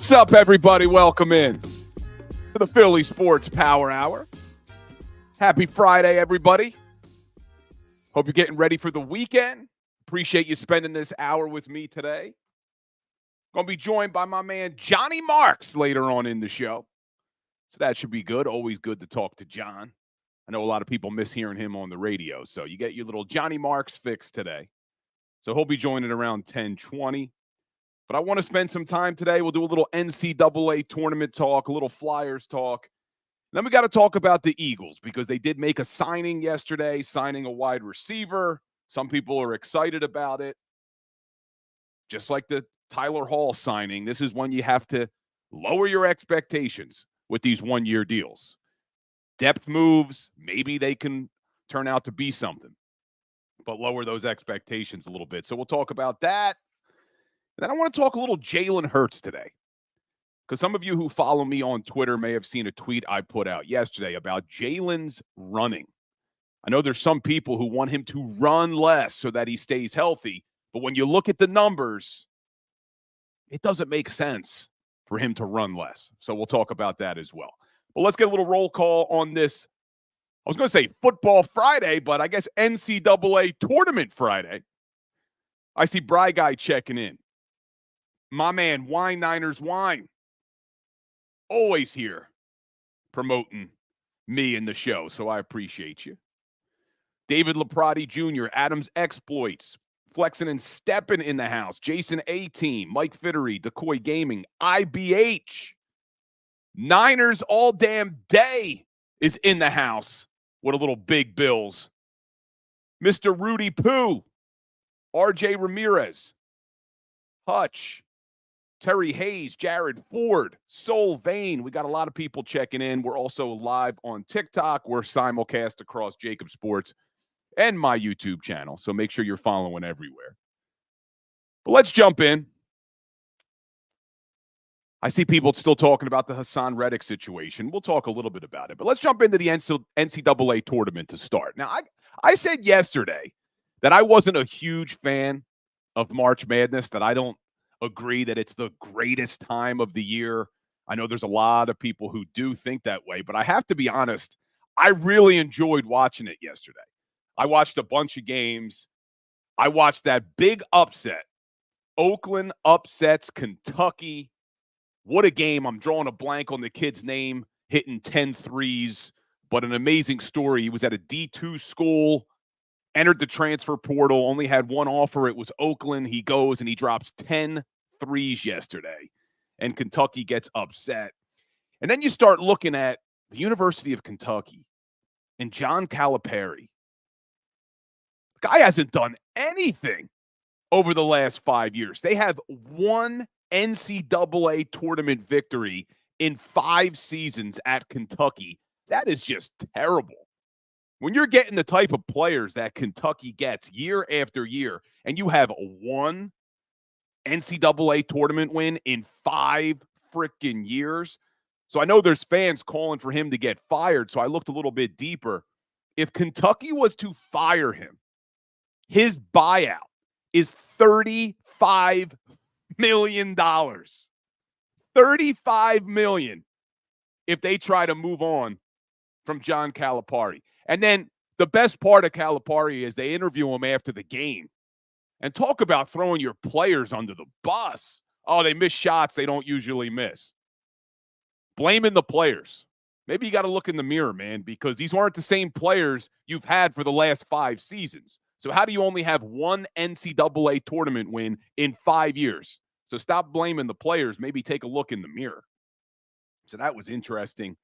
What's up, everybody? Welcome in to the Philly Sports Power Hour. Happy Friday, everybody. Hope you're getting ready for the weekend. Appreciate you spending this hour with me today. Going to be joined by my man Johnny Marks later on in the show. So that should be good. Always good to talk to John. I know a lot of people miss hearing him on the radio. So you get your little Johnny Marks fix today. So he'll be joining around 10:20. But I want to spend some time today. We'll do a little NCAA tournament talk, a little Flyers talk. Then we got to talk about the Eagles because they did make a signing yesterday, signing a wide receiver. Some people are excited about it. Just like the Tyler Hall signing, this is when you have to lower your expectations with these one-year deals. Depth moves, maybe they can turn out to be something, but lower those expectations a little bit. So we'll talk about that. And then I want to talk a little Jalen Hurts today, because some of you who follow me on Twitter may have seen a tweet I put out yesterday about Jalen's running. I know there's some people who want him to run less so that he stays healthy, but when you look at the numbers, it doesn't make sense for him to run less. So we'll talk about that as well. But let's get a little roll call on this. I was going to say Football Friday, but I guess NCAA Tournament Friday. I see Bry Guy checking in. My man, Wine Niners Wine. Always here promoting me in the show, so I appreciate you. David Laprati Jr., Adams Exploits, Flexing and Stepping in the house. Jason A-Team, Mike Fittery, Decoy Gaming, IBH. Niners all damn day is in the house with a little Big Bills. Mr. Rudy Poo, RJ Ramirez, Hutch, Terry Hayes, Jared Ford, Soul Vane. We got a lot of people checking in. We're also live on TikTok. We're simulcast across JAKIB Sports and my YouTube channel. So make sure you're following everywhere. But let's jump in. I see people still talking about the Haason Reddick situation. We'll talk a little bit about it. But let's jump into the NCAA tournament to start. Now, I said yesterday that I wasn't a huge fan of March Madness, that I don't agree that it's the greatest time of the year. I know there's a lot of people who do think that way, but I have to be honest, I really enjoyed watching it yesterday. I watched a bunch of games. I watched that big upset. Oakland upsets Kentucky. What a game. I'm drawing a blank on the kid's name, hitting 10 threes, but an amazing story. He was at a D2 school, entered the transfer portal, only had one offer. It was Oakland. He goes and he drops 10 threes yesterday, and Kentucky gets upset. And then you start looking at the University of Kentucky and John Calipari. The guy hasn't done anything over the last 5 years. They have one NCAA tournament victory in 5 seasons at Kentucky. That is just terrible. When you're getting the type of players that Kentucky gets year after year, and you have one NCAA tournament win in 5 freaking years. So I know there's fans calling for him to get fired, so I looked a little bit deeper. If Kentucky was to fire him, his buyout is $35 million. $35 million if they try to move on from John Calipari. And then the best part of Calipari is they interview him after the game and talk about throwing your players under the bus. Oh, they miss shots they don't usually miss. Blaming the players. Maybe you got to look in the mirror, man, because these aren't the same players you've had for the last 5 seasons. So how do you only have one NCAA tournament win in 5 years? So stop blaming the players. Maybe take a look in the mirror. So that was interesting.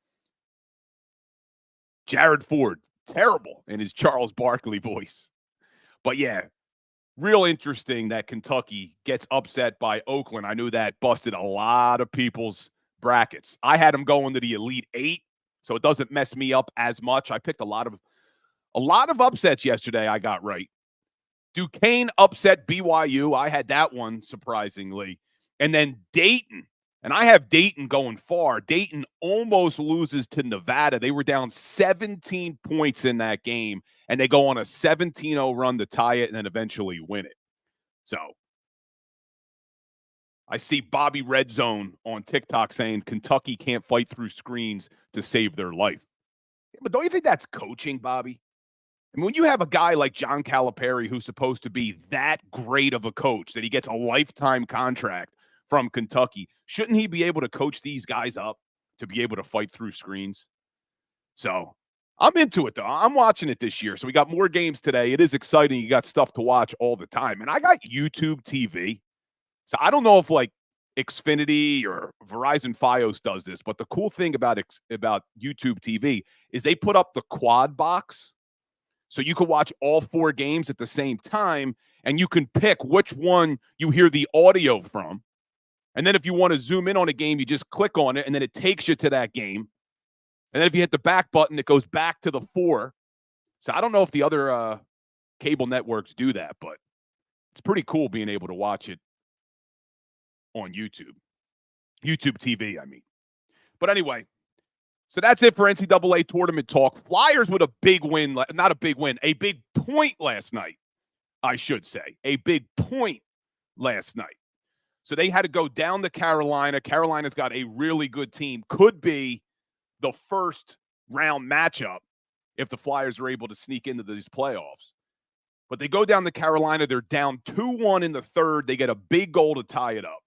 Jared Ford, terrible in his Charles Barkley voice. But yeah, real interesting that Kentucky gets upset by Oakland. I knew that busted a lot of people's brackets. I had them going to the Elite 8, so it doesn't mess me up as much. I picked a lot of upsets yesterday I got right. Duquesne upset BYU. I had that one, surprisingly. And then Dayton. And I have Dayton going far. Dayton almost loses to Nevada. They were down 17 points in that game, and they go on a 17-0 run to tie it and then eventually win it. So I see Bobby Red Zone on TikTok saying Kentucky can't fight through screens to save their life. But don't you think that's coaching, Bobby? I mean, when you have a guy like John Calipari who's supposed to be that great of a coach, that he gets a lifetime contract from Kentucky, shouldn't he be able to coach these guys up to be able to fight through screens? So I'm into it, though. I'm watching it this year. So we got more games today. It is exciting. You got stuff to watch all the time. And I got YouTube TV. So I don't know if like Xfinity or Verizon Fios does this, but the cool thing about YouTube TV is they put up the quad box. So you can watch all 4 games at the same time, and you can pick which one you hear the audio from. And then if you want to zoom in on a game, you just click on it, and then it takes you to that game. And then if you hit the back button, it goes back to the 4. So I don't know if the other cable networks do that, but it's pretty cool being able to watch it on YouTube. YouTube TV, I mean. But anyway, so that's it for NCAA tournament talk. Flyers with a big win, not a big win, a big point last night, I should say. A big point last night. So they had to go down to Carolina. Carolina's got a really good team. Could be the first round matchup if the Flyers are able to sneak into these playoffs. But they go down to Carolina. They're down 2-1 in the third. They get a big goal to tie it up.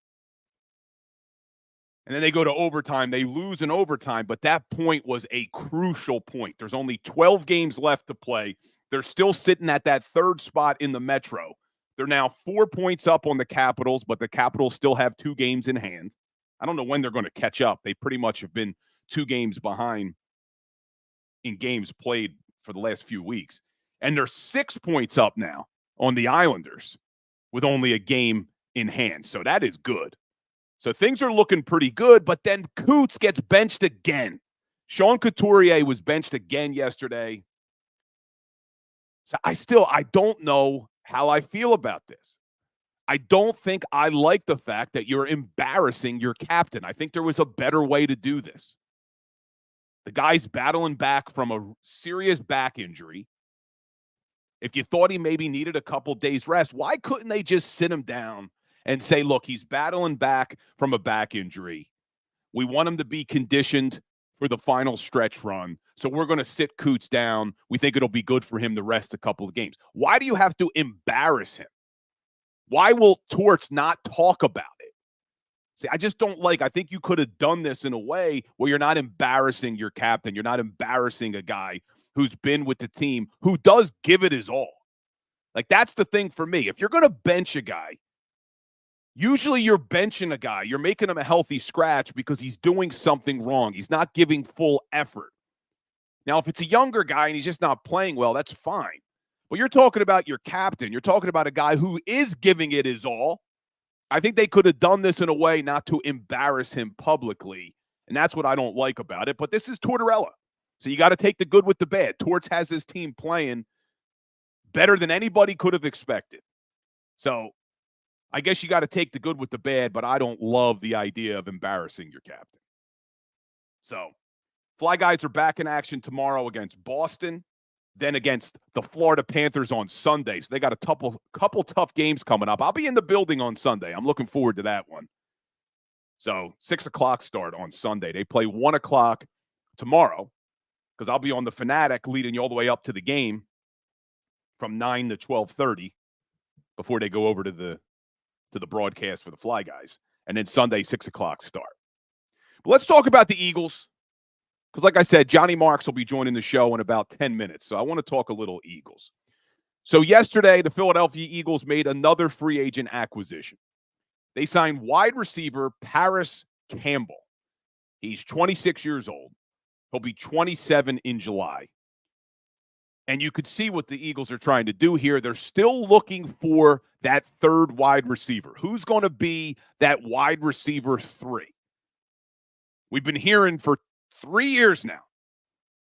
And then they go to overtime. They lose in overtime, but that point was a crucial point. There's only 12 games left to play. They're still sitting at that third spot in the Metro. They're now 4 points up on the Capitals, but the Capitals still have 2 games in hand. I don't know when they're going to catch up. They pretty much have been 2 games behind in games played for the last few weeks. And they're 6 points up now on the Islanders with only a game in hand. So that is good. So things are looking pretty good, but then Coots gets benched again. Sean Couturier was benched again yesterday. So I don't know how I feel about this. I don't think I like the fact that you're embarrassing your captain. I think there was a better way to do this. The guy's battling back from a serious back injury. If you thought he maybe needed a couple days rest, why couldn't they just sit him down and say, look, he's battling back from a back injury. We want him to be conditioned for the final stretch run. So we're going to sit Coots down. We think it'll be good for him to rest a couple of games. Why do you have to embarrass him? Why will Torts not talk about it? See, I just don't I think you could have done this in a way where you're not embarrassing your captain. You're not embarrassing a guy who's been with the team, who does give it his all. Like, that's the thing for me. If you're going to bench a guy, usually you're benching a guy. You're making him a healthy scratch because he's doing something wrong. He's not giving full effort. Now, if it's a younger guy and he's just not playing well, that's fine. But you're talking about your captain. You're talking about a guy who is giving it his all. I think they could have done this in a way not to embarrass him publicly, and that's what I don't like about it. But this is Tortorella, so you got to take the good with the bad. Torts has his team playing better than anybody could have expected. So I guess you got to take the good with the bad, but I don't love the idea of embarrassing your captain. So Fly Guys are back in action tomorrow against Boston, then against the Florida Panthers on Sunday. So they got a couple tough games coming up. I'll be in the building on Sunday. I'm looking forward to that one. So 6 o'clock start on Sunday. They play 1 o'clock tomorrow because I'll be on the Fanatic leading you all the way up to the game from 9 to 12:30 before they go over to the broadcast for the Fly Guys. And then Sunday, 6 o'clock start. But let's talk about the Eagles. Because like I said, Johnny Marks will be joining the show in about 10 minutes. So I want to talk a little Eagles. So yesterday, the Philadelphia Eagles made another free agent acquisition. They signed wide receiver Paris Campbell. He's 26 years old. He'll be 27 in July. And you could see what the Eagles are trying to do here. They're still looking for that third wide receiver. Who's going to be that wide receiver 3? We've been hearing for 3 years now,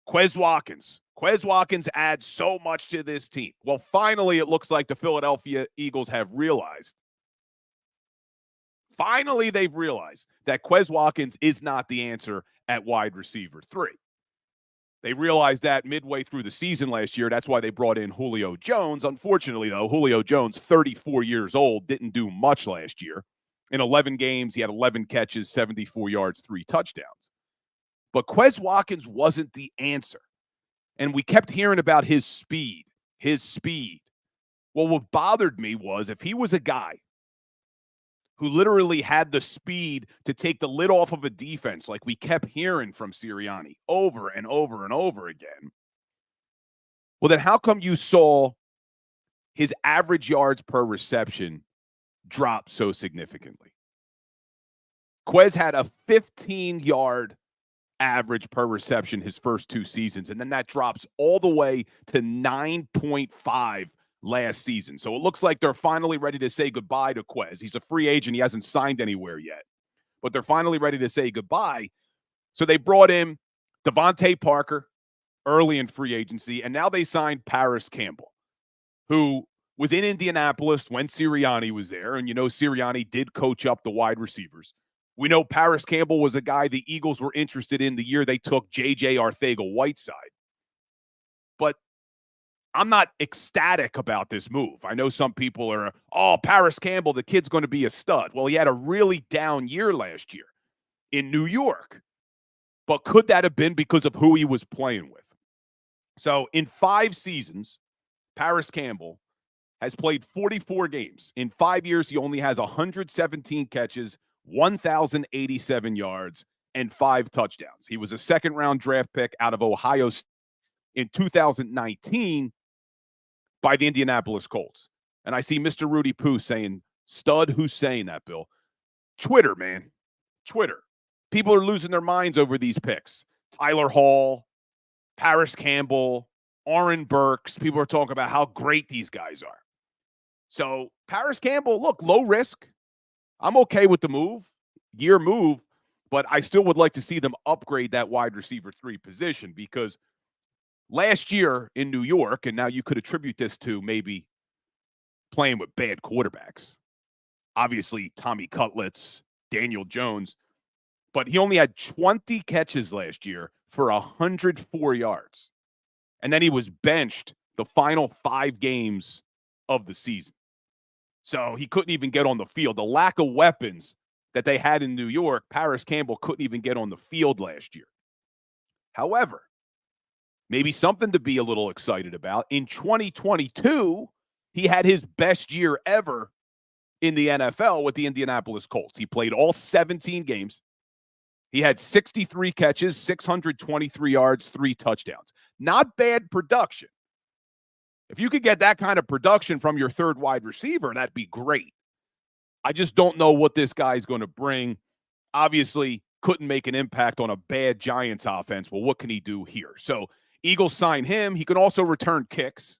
Quez Watkins. Quez Watkins adds so much to this team. Well, finally, it looks like the Philadelphia Eagles have realized. Finally, they've realized that Quez Watkins is not the answer at wide receiver 3. They realized that midway through the season last year. That's why they brought in Julio Jones. Unfortunately, though, Julio Jones, 34 years old, didn't do much last year. In 11 games, he had 11 catches, 74 yards, 3 touchdowns. But Quez Watkins wasn't the answer. And we kept hearing about his speed. Well, what bothered me was if he was a guy who literally had the speed to take the lid off of a defense like we kept hearing from Sirianni over and over and over again, well, then how come you saw his average yards per reception drop so significantly? Quez had a 15-yard average per reception his first 2 seasons, and then that drops all the way to 9.5 last season. So it looks like they're finally ready to say goodbye to Quez. He's a free agent. He hasn't signed anywhere yet, but they're finally ready to say goodbye. So they brought in Devontae Parker early in free agency, and now they signed Paris Campbell, who was in Indianapolis when Sirianni was there. And, Sirianni did coach up the wide receivers. We know Paris Campbell was a guy the Eagles were interested in the year they took J.J. Arcega-Whiteside. But I'm not ecstatic about this move. I know some people are, Paris Campbell, the kid's going to be a stud. Well, he had a really down year last year in New York. But could that have been because of who he was playing with? So in 5 seasons, Paris Campbell has played 44 games. In 5 years, he only has 117 catches, 1,087 yards, and 5 touchdowns. He was a second-round draft pick out of Ohio State in 2019 by the Indianapolis Colts. And I see Mr. Rudy Poo saying, stud, who's saying that, Bill? Twitter, man. Twitter. People are losing their minds over these picks. Tyler Hall, Paris Campbell, Aaron Burks. People are talking about how great these guys are. So Paris Campbell, look, low risk. I'm okay with the move, but I still would like to see them upgrade that wide receiver 3 position because last year in New York, and now you could attribute this to maybe playing with bad quarterbacks. Obviously, Tommy Cutlets, Daniel Jones, but he only had 20 catches last year for 104 yards. And then he was benched the final 5 games of the season. So he couldn't even get on the field. The lack of weapons that they had in New York, Paris Campbell couldn't even get on the field last year. However, maybe something to be a little excited about. In 2022, he had his best year ever in the NFL with the Indianapolis Colts. He played all 17 games. He had 63 catches, 623 yards, 3 touchdowns. Not bad production. If you could get that kind of production from your third wide receiver, that'd be great. I just don't know what this guy's going to bring. Obviously, couldn't make an impact on a bad Giants offense. Well, what can he do here? So Eagles sign him. He can also return kicks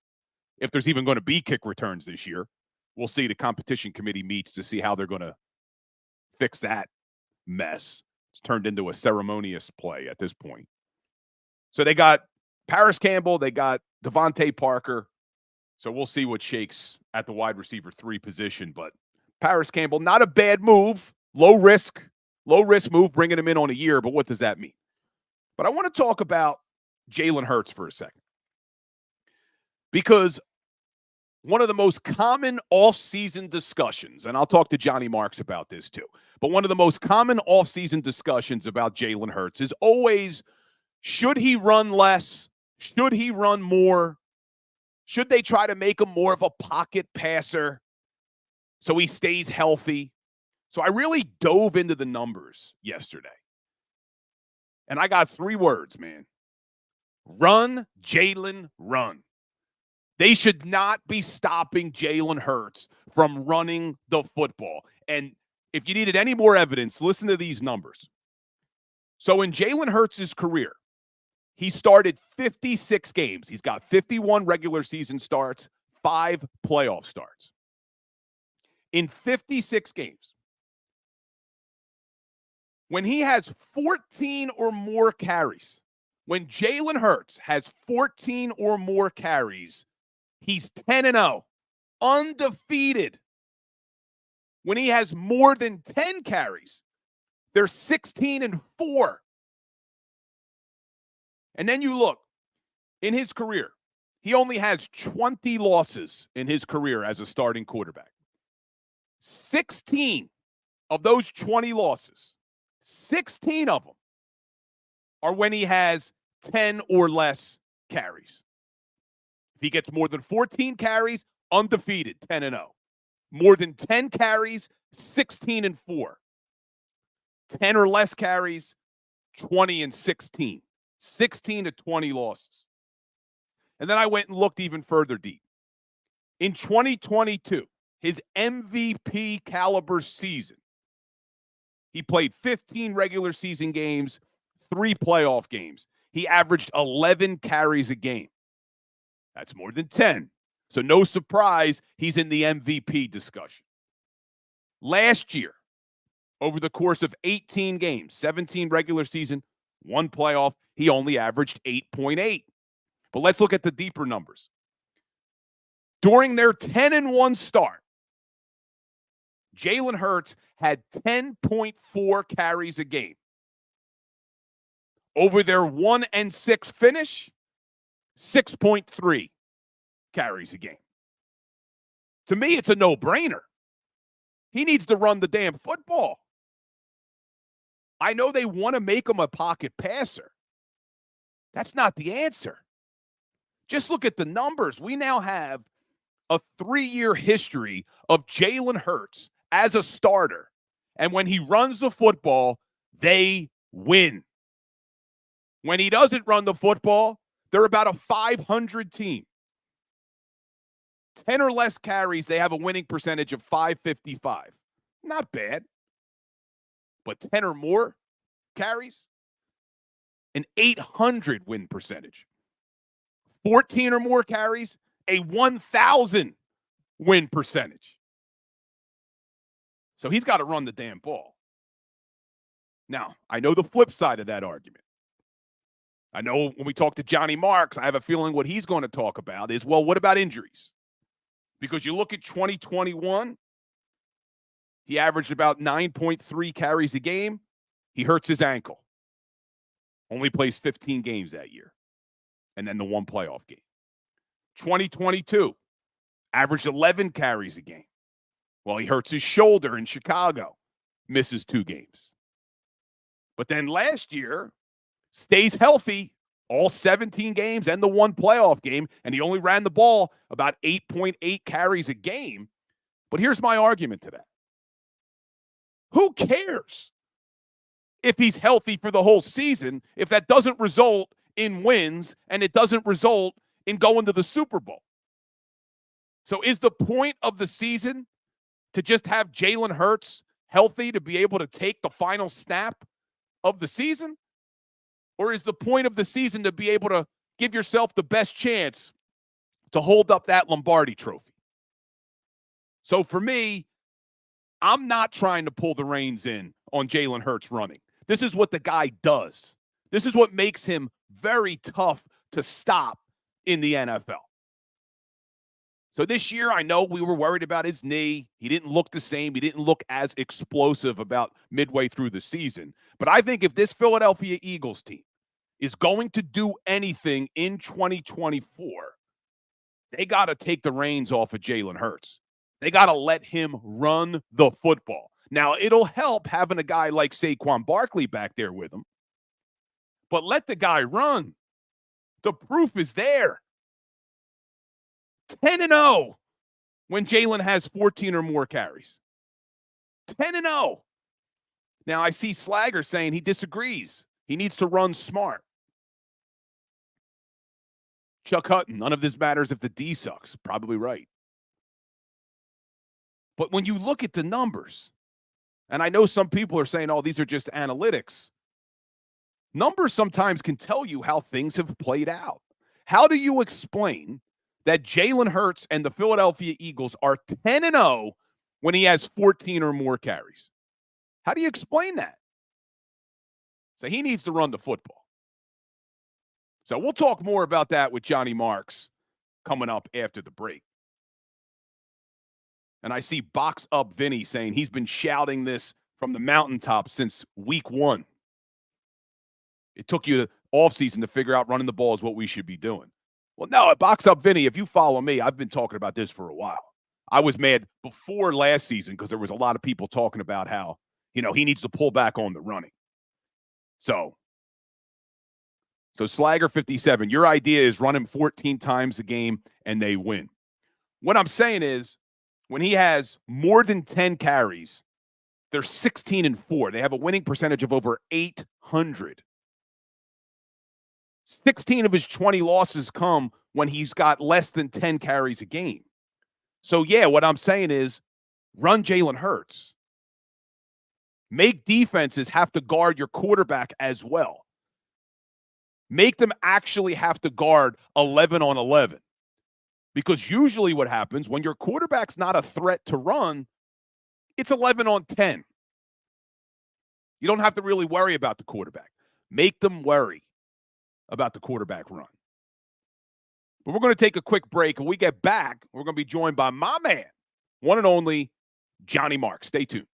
if there's even going to be kick returns this year. We'll see. The competition committee meets to see how they're going to fix that mess. It's turned into a ceremonious play at this point. So they got Paris Campbell. They got Devontae Parker. So we'll see what shakes at the wide receiver 3 position. But Paris Campbell, not a bad move. Low risk move, bringing him in on a year. But what does that mean? But I want to talk about Jalen Hurts for a second. Because one of the most common off-season discussions, and I'll talk to Johnny Marks about this too, but one of the most common off-season discussions about Jalen Hurts is always, should he run less? Should he run more? Should they try to make him more of a pocket passer so he stays healthy? So I really dove into the numbers yesterday. And I got 3 words, man. Run, Jalen, run. They should not be stopping Jalen Hurts from running the football. And if you needed any more evidence, listen to these numbers. So in Jalen Hurts' career, he started 56 games. He's got 51 regular season starts, 5 playoff starts. In 56 games, when he has 14 or more carries, when Jalen Hurts has 14 or more carries, he's 10-0, undefeated. When he has more than 10 carries, they're 16-4. And then you look, in his career, he only has 20 losses in his career as a starting quarterback. 16 of those 20 losses, 16 of them are when he has 10 or less carries. If he gets more than 14 carries, undefeated, 10-0. More than 10 carries, 16-4. 10 or less carries, 20-16. 16 to 20 losses. And then I went and looked even further deep. In 2022, his MVP caliber season, he played 15 regular season games, 3 playoff games. He averaged 11 carries a game. That's more than 10. So no surprise, he's in the MVP discussion. Last year, over the course of 18 games, 17 regular season, 1 playoff, he only averaged 8.8. But let's look at the deeper numbers. During their 10-1 start, Jalen Hurts had 10.4 carries a game. Over their 1-6 finish, 6.3 carries a game. To me, it's a no-brainer. He needs to run the damn football. I know they want to make him a pocket passer. That's not the answer. Just look at the numbers. We now have a 3-year history of Jalen Hurts as a starter. And when he runs the football, they win. When he doesn't run the football, they're about a 500 team. 10 or less carries, they have a winning percentage of .555. Not bad. But 10 or more carries, an 800 win percentage. 14 or more carries, a 1,000 win percentage. So he's got to run the damn ball. Now, I know the flip side of that argument. I know when we talk to Johnny Marks, I have a feeling what he's going to talk about is, well, what about injuries? Because you look at 2021, he averaged about 9.3 carries a game. He hurts his ankle. Only plays 15 games that year. And then the 1 playoff game. 2022, averaged 11 carries a game. Well, he hurts his shoulder in Chicago. Misses 2 games. But then last year, stays healthy all 17 games and the 1 playoff game, and he only ran the ball about 8.8 carries a game. But here's my argument to that. Who cares if he's healthy for the whole season if that doesn't result in wins and it doesn't result in going to the Super Bowl? So is the point of the season to just have Jalen Hurts healthy to be able to take the final snap of the season? Or is the point of the season to be able to give yourself the best chance to hold up that Lombardi trophy? So for me, I'm not trying to pull the reins in on Jalen Hurts running. This is what the guy does. This is what makes him very tough to stop in the NFL. So this year, I know we were worried about his knee. He didn't look the same. He didn't look as explosive about midway through the season. But I think if this Philadelphia Eagles team is going to do anything in 2024, they got to take the reins off of Jalen Hurts. They got to let him run the football. Now, it'll help having a guy like Saquon Barkley back there with him. But let the guy run. The proof is there. 10-0 when Jalen has 14 or more carries. 10-0. Now, I see Slagger saying he disagrees. He needs to run smart. Chuck Hutton, none of this matters if the D sucks. Probably right. But when you look at the numbers, and I know some people are saying, oh, these are just analytics. Numbers sometimes can tell you how things have played out. How do you explain that Jalen Hurts and the Philadelphia Eagles are 10-0 when he has 14 or more carries? How do you explain that? So he needs to run the football. So we'll talk more about that with Johnny Marks coming up after the break. And I see Box Up Vinny saying he's been shouting this from the mountaintop since week 1. It took you to offseason to figure out running the ball is what we should be doing. Well, no, at Box Up Vinny, if you follow me, I've been talking about this for a while. I was mad before last season because there was a lot of people talking about how, he needs to pull back on the running. So Slagger 57, your idea is run him 14 times a game and they win. What I'm saying is when he has more than 10 carries, they're 16-4. They have a winning percentage of over 800. 16 of his 20 losses come when he's got less than 10 carries a game. So, yeah, what I'm saying is run Jalen Hurts. Make defenses have to guard your quarterback as well. Make them actually have to guard 11 on 11. Because usually what happens when your quarterback's not a threat to run, it's 11 on 10. You don't have to really worry about the quarterback. Make them worry about the quarterback run. But we're going to take a quick break. When we get back, we're going to be joined by my man, one and only Johnny Marks. Stay tuned.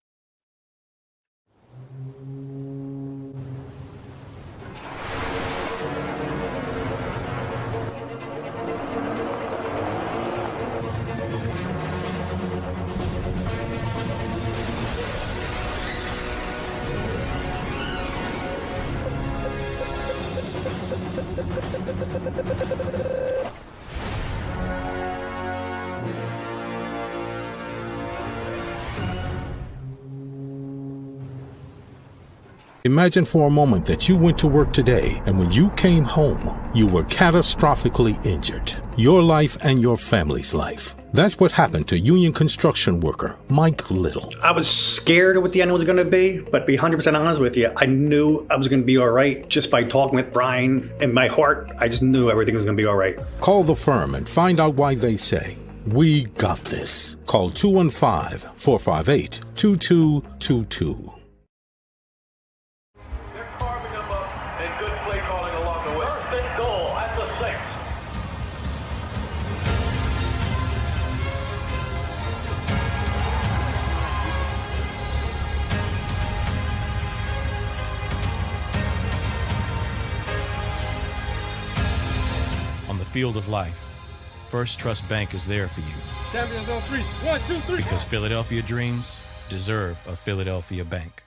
Imagine for a moment that you went to work today and when you came home, you were catastrophically injured. Your life and your family's life. That's what happened to union construction worker Mike Little. I was scared of what the end was going to be, but to be 100% honest with you, I knew I was going to be all right just by talking with Brian. In my heart, I just knew everything was going to be all right. Call the firm and find out why they say, "We got this." Call 215-458-2222. Field of life, First Trust Bank is there for you. Champions on 3. 1, 2, 3. Because Philadelphia dreams deserve a Philadelphia bank.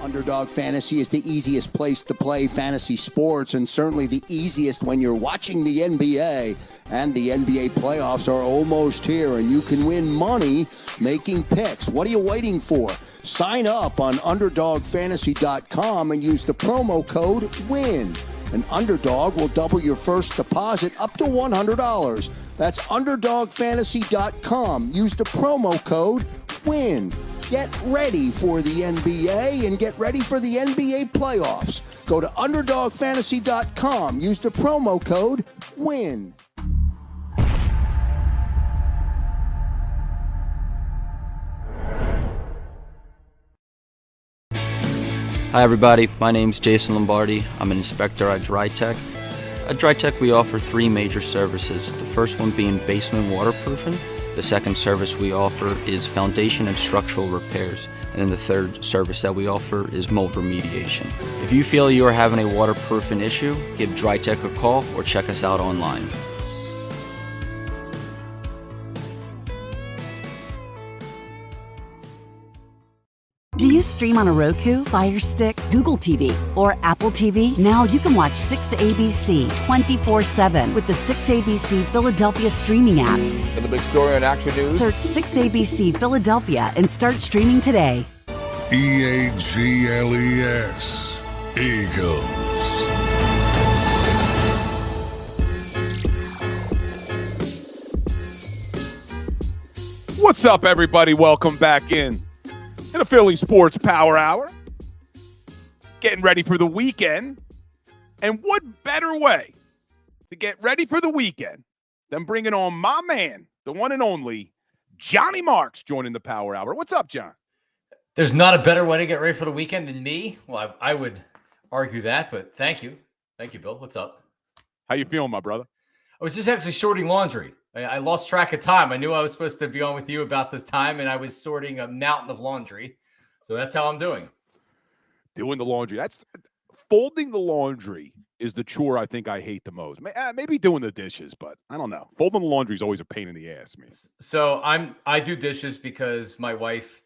Underdog Fantasy is the easiest place to play fantasy sports, and certainly the easiest when you're watching the NBA. And the NBA playoffs are almost here, and you can win money making picks. What are you waiting for? Sign up on UnderdogFantasy.com and use the promo code WIN. An Underdog will double your first deposit up to $100. That's UnderdogFantasy.com. Use the promo code WIN. Get ready for the NBA and get ready for the NBA playoffs. Go to UnderdogFantasy.com. Use the promo code WIN. Hi everybody, my name's Jason Lombardi. I'm an inspector at DryTech. At DryTech we offer three major services, the first one being basement waterproofing. The second service we offer is foundation and structural repairs. And then the third service that we offer is mold remediation. If you feel you are having a waterproofing issue, give DryTech a call or check us out online. Do you stream on a Roku, Fire Stick, Google TV, or Apple TV? Now you can watch 6ABC 24/7 with the 6ABC Philadelphia streaming app. And the big story on Action News? Search 6ABC Philadelphia and start streaming today. EAGLES, Eagles. What's up, everybody? Welcome back in to the Philly Sports Power Hour. Getting ready for the weekend. And what better way to get ready for the weekend than bringing on my man, the one and only Johnny Marks, joining the Power Hour. What's up, John? There's not a better way to get ready for the weekend than me. Well, I would argue that, but thank you. Thank you, Bill. What's up? How you feeling, my brother? I was just actually sorting laundry. I lost track of time. I knew I was supposed to be on with you about this time, and I was sorting a mountain of laundry. So that's how I'm doing. Doing the laundry. That's folding the laundry is the chore I think I hate the most. Maybe doing the dishes, but I don't know. Folding the laundry is always a pain in the ass, man. So I do dishes because my wife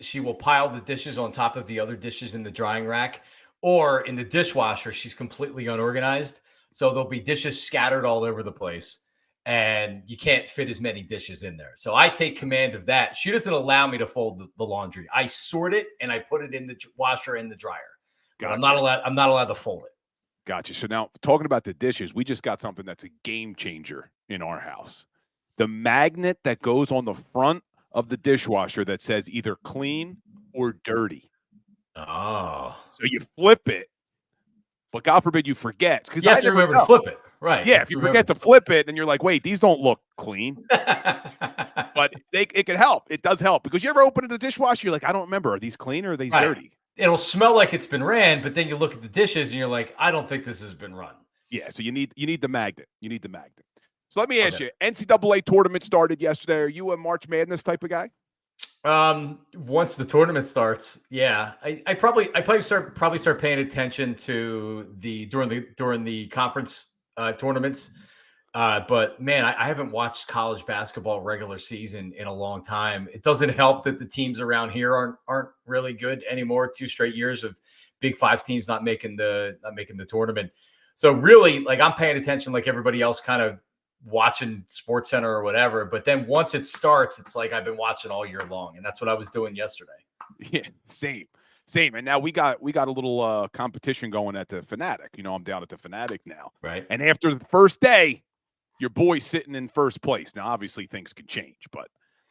she will pile the dishes on top of the other dishes in the drying rack or in the dishwasher. She's completely unorganized. So there'll be dishes scattered all over the place and you can't fit as many dishes in there. So I take command of that. She doesn't allow me to fold the laundry. I sort it and I put it in the washer and the dryer. Gotcha. I'm not allowed to fold it. Gotcha. So now talking about the dishes, we just got something that's a game changer in our house. The magnet that goes on the front of the dishwasher that says either clean or dirty. Oh. So you flip it, but God forbid you forget. Because you have to remember to flip it. Right. Yeah, if you forget to flip it, then you're like, wait, these don't look clean. But it can help. It does help. Because you ever open the dishwasher, you're like, I don't remember. Are these clean or are these dirty? It'll smell like it's been ran, but then you look at the dishes and you're like, I don't think this has been run. Yeah, so you need the magnet. You need the magnet. So let me ask you, NCAA tournament started yesterday. Are you a March Madness type of guy? Once the tournament starts, yeah. I probably start paying attention to during the conference tournaments. But man, I haven't watched college basketball regular season in a long time. It doesn't help that the teams around here aren't really good anymore. 2 straight years of Big 5 teams not making the tournament. So really, like, I'm paying attention like everybody else, kind of watching SportsCenter or whatever. But then once it starts, it's like I've been watching all year long, and that's what I was doing yesterday. Yeah, same. And now we got a little competition going at the Fanatic. You know, I'm down at the Fanatic now. Right. And after the first day, your boy's sitting in first place. Now, obviously, things can change, but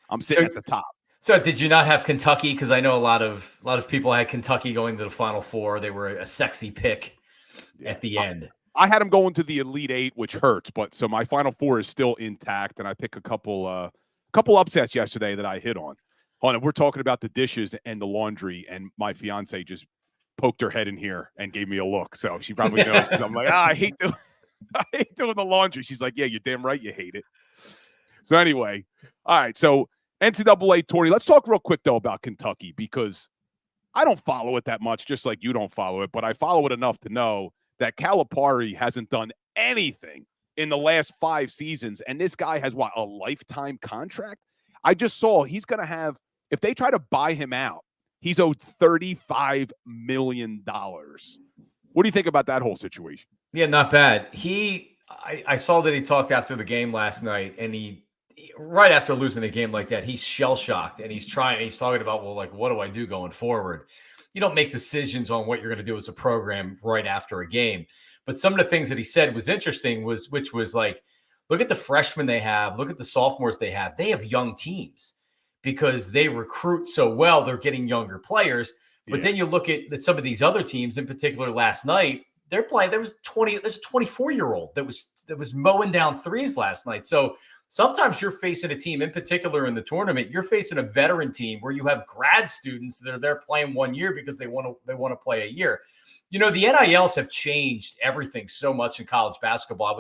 I'm sitting at the top. So, did you not have Kentucky? Because I know a lot of people had Kentucky going to the Final Four. They were a sexy pick at the end. I had them going to the Elite Eight, which hurts. But so my Final Four is still intact, and I pick a couple upsets yesterday that I hit on. Hold on, we're talking about the dishes and the laundry, and my fiance just poked her head in here and gave me a look. So she probably knows because I'm like, I hate doing the laundry. She's like, yeah, you're damn right you hate it. So anyway, all right. So NCAA tourney. Let's talk real quick, though, about Kentucky because I don't follow it that much, just like you don't follow it. But I follow it enough to know that Calipari hasn't done anything in the last 5 seasons. And this guy has, a lifetime contract? I just saw he's going to have, if they try to buy him out, he's owed $35 million. What do you think about that whole situation? Yeah, not bad. I saw that he talked after the game last night, and he right after losing a game like that, he's shell-shocked, and he's talking about, well, like, what do I do going forward? You don't make decisions on what you're going to do as a program right after a game. But some of the things that he said was interesting, which was like, look at the freshmen they have, look at the sophomores they have. They have young teams because they recruit so well. They're getting younger players. But then you look at some of these other teams, in particular last night, they're playing. There's a 24-year-old that was mowing down threes last night. So sometimes you're facing a team, in particular in the tournament, you're facing a veteran team where you have grad students that are there playing 1 year because they want to play a year. You know, the NILs have changed everything so much in college basketball.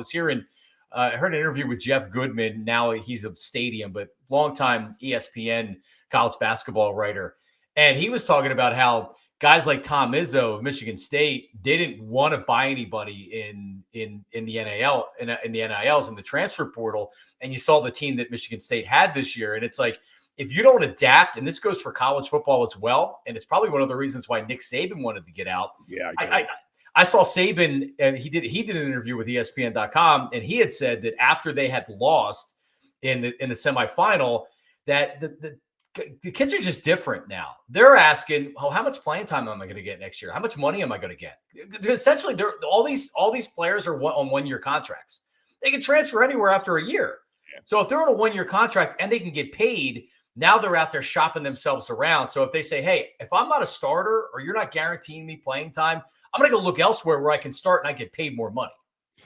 I heard an interview with Jeff Goodman. Now he's of Stadium, but longtime ESPN college basketball writer. And he was talking about how guys like Tom Izzo of Michigan State didn't want to buy anybody in the NIL, in the NILs, in the transfer portal. And you saw the team that Michigan State had this year. And it's like, if you don't adapt, and this goes for college football as well, and it's probably one of the reasons why Nick Saban wanted to get out. Yeah, I saw Saban, and he did an interview with ESPN.com, and he had said that after they had lost in the semifinal, that the kids are just different now. They're asking, how much playing time am I going to get next year? How much money am I going to get? Essentially, all these players are on 1-year contracts. They can transfer anywhere after a year. Yeah. So if they're on a 1-year contract and they can get paid, now they're out there shopping themselves around. So if they say, hey, if I'm not a starter or you're not guaranteeing me playing time, I'm going to go look elsewhere where I can start and I get paid more money.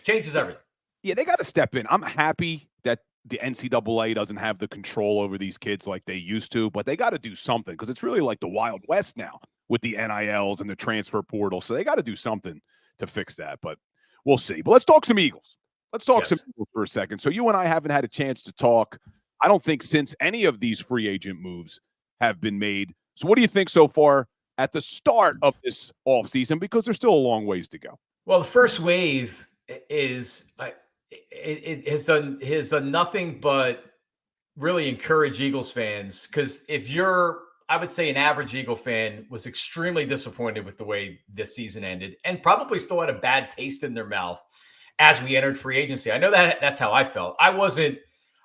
Changes everything. Yeah, they got to step in. I'm happy that the NCAA doesn't have the control over these kids like they used to, but they got to do something because it's really like the Wild West now with the NILs and the transfer portal. So they got to do something to fix that, but we'll see. But let's talk some Eagles. Let's talk some Eagles for a second. So you and I haven't had a chance to talk, I don't think, since any of these free agent moves have been made. So what do you think so far at the start of this offseason? Because there's still a long ways to go. Well, the first wave is it has done nothing but really encourage Eagles fans, because if you're, I would say, an average Eagle fan was extremely disappointed with the way this season ended and probably still had a bad taste in their mouth as we entered free agency. I know that's how I felt. I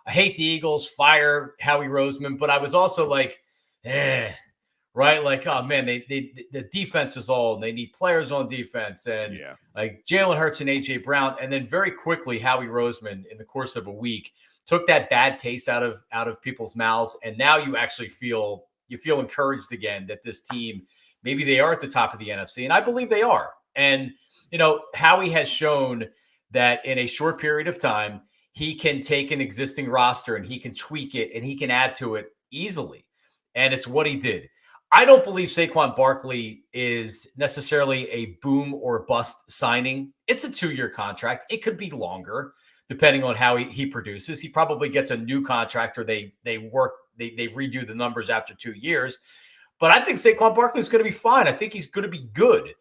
hate the Eagles, fire Howie Roseman, but I was also like, right? Like, oh man, the defense is old. They need players on defense, and like Jalen Hurts and AJ Brown. And then very quickly, Howie Roseman, in the course of a week, took that bad taste out of people's mouths, and now you actually feel encouraged again that this team, maybe they are at the top of the NFC, and I believe they are. And Howie has shown that in a short period of time, he can take an existing roster and he can tweak it and he can add to it easily, and it's what he did. I don't believe Saquon Barkley is necessarily a boom or bust signing. It's a 2-year contract. It could be longer, depending on how he produces. He probably gets a new contract, or they redo the numbers after 2 years. But I think Saquon Barkley is going to be fine. I think he's going to be good.